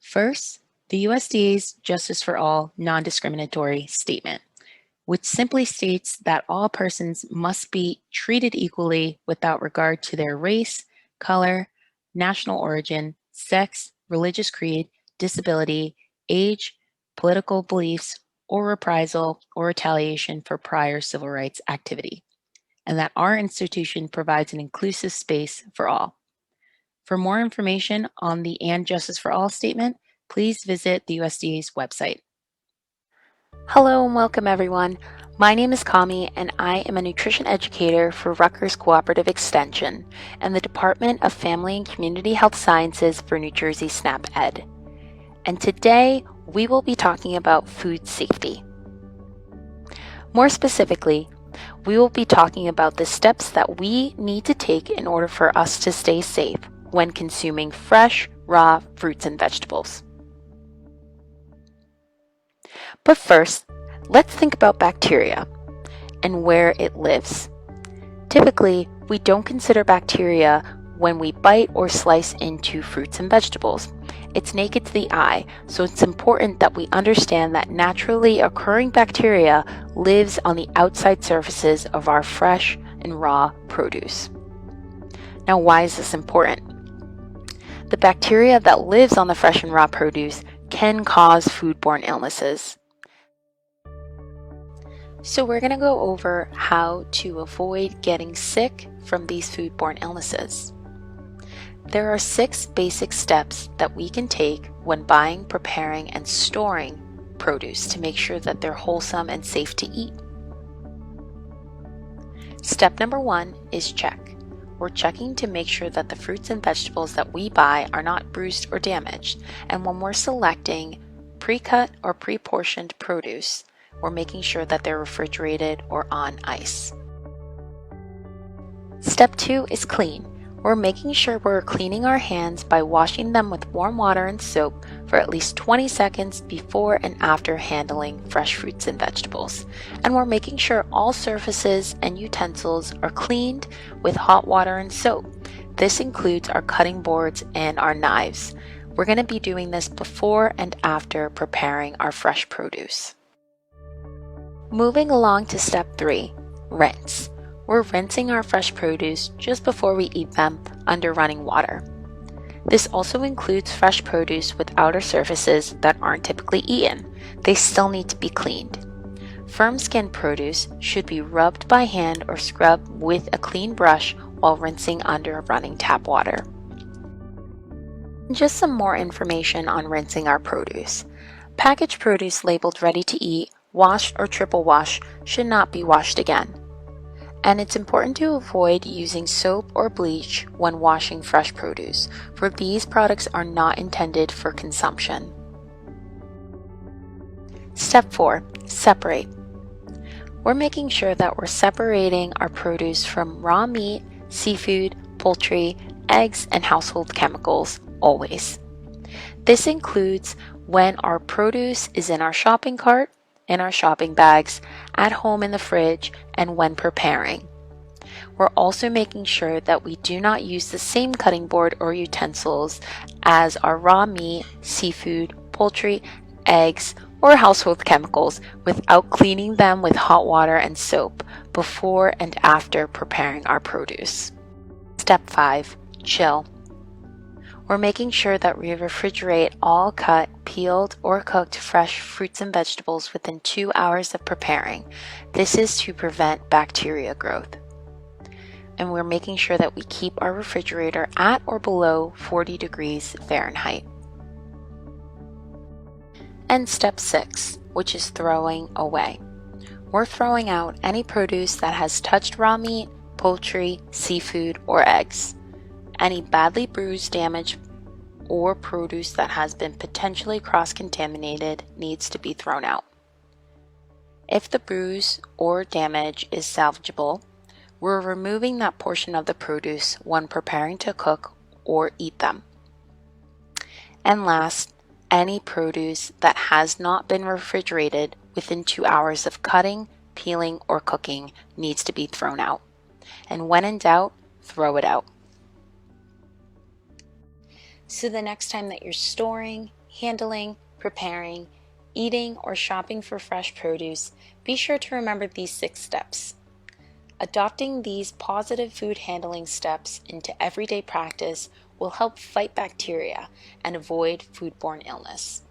First, the USDA's Justice for All non-discriminatory statement, which simply states that all persons must be treated equally without regard to their race, color, national origin, sex, religious creed, disability, age, political beliefs, or reprisal or retaliation for prior civil rights activity, and that our institution provides an inclusive space for all. For more information on the And Justice for All statement, please visit the USDA's website. Hello and welcome everyone. My name is Commie and I am a nutrition educator for Rutgers Cooperative Extension and the Department of Family and Community Health Sciences for New Jersey SNAP Ed. And today we will be talking about food safety. More specifically, we will be talking about the steps that we need to take in order for us to stay safe when consuming fresh, raw fruits and vegetables. But first, let's think about bacteria and where it lives. Typically, we don't consider bacteria when we bite or slice into fruits and vegetables. It's naked to the eye, so it's important that we understand that naturally occurring bacteria lives on the outside surfaces of our fresh and raw produce. Now, why is this important? The bacteria that lives on the fresh and raw produce can cause foodborne illnesses. So we're going to go over how to avoid getting sick from these foodborne illnesses. There are 6 basic steps that we can take when buying, preparing, and storing produce to make sure that they're wholesome and safe to eat. Step number 1 is check. We're checking to make sure that the fruits and vegetables that we buy are not bruised or damaged, and when we're selecting pre-cut or pre-portioned produce, we're making sure that they're refrigerated or on ice. Step 2 is clean. We're making sure we're cleaning our hands by washing them with warm water and soap for at least 20 seconds before and after handling fresh fruits and vegetables. And we're making sure all surfaces and utensils are cleaned with hot water and soap. This includes our cutting boards and our knives. We're going to be doing this before and after preparing our fresh produce. Moving along to step 3, rinse. We're rinsing our fresh produce just before we eat them under running water. This also includes fresh produce with outer surfaces that aren't typically eaten. They still need to be cleaned. Firm skinned produce should be rubbed by hand or scrubbed with a clean brush while rinsing under running tap water. Just some more information on rinsing our produce. Packaged produce labeled ready to eat, washed or triple washed, should not be washed again. And it's important to avoid using soap or bleach when washing fresh produce, for these products are not intended for consumption. Step 4, separate. We're making sure that we're separating our produce from raw meat, seafood, poultry, eggs, and household chemicals always. This includes when our produce is in our shopping cart, in our shopping bags, at home in the fridge, and when preparing. We're also making sure that we do not use the same cutting board or utensils as our raw meat, seafood, poultry, eggs, or household chemicals without cleaning them with hot water and soap before and after preparing our produce. Step 5, chill. We're making sure that we refrigerate all cut, peeled, or cooked fresh fruits and vegetables within 2 hours of preparing. This is to prevent bacteria growth. And we're making sure that we keep our refrigerator at or below 40 degrees Fahrenheit. And step 6, which is throwing away. We're throwing out any produce that has touched raw meat, poultry, seafood, or eggs. Any badly bruised, damaged, or produce that has been potentially cross-contaminated needs to be thrown out. If the bruise or damage is salvageable, we're removing that portion of the produce when preparing to cook or eat them. And last, any produce that has not been refrigerated within 2 hours of cutting, peeling, or cooking needs to be thrown out. And when in doubt, throw it out. So the next time that you're storing, handling, preparing, eating, or shopping for fresh produce, be sure to remember these 6 steps. Adopting these positive food handling steps into everyday practice will help fight bacteria and avoid foodborne illness.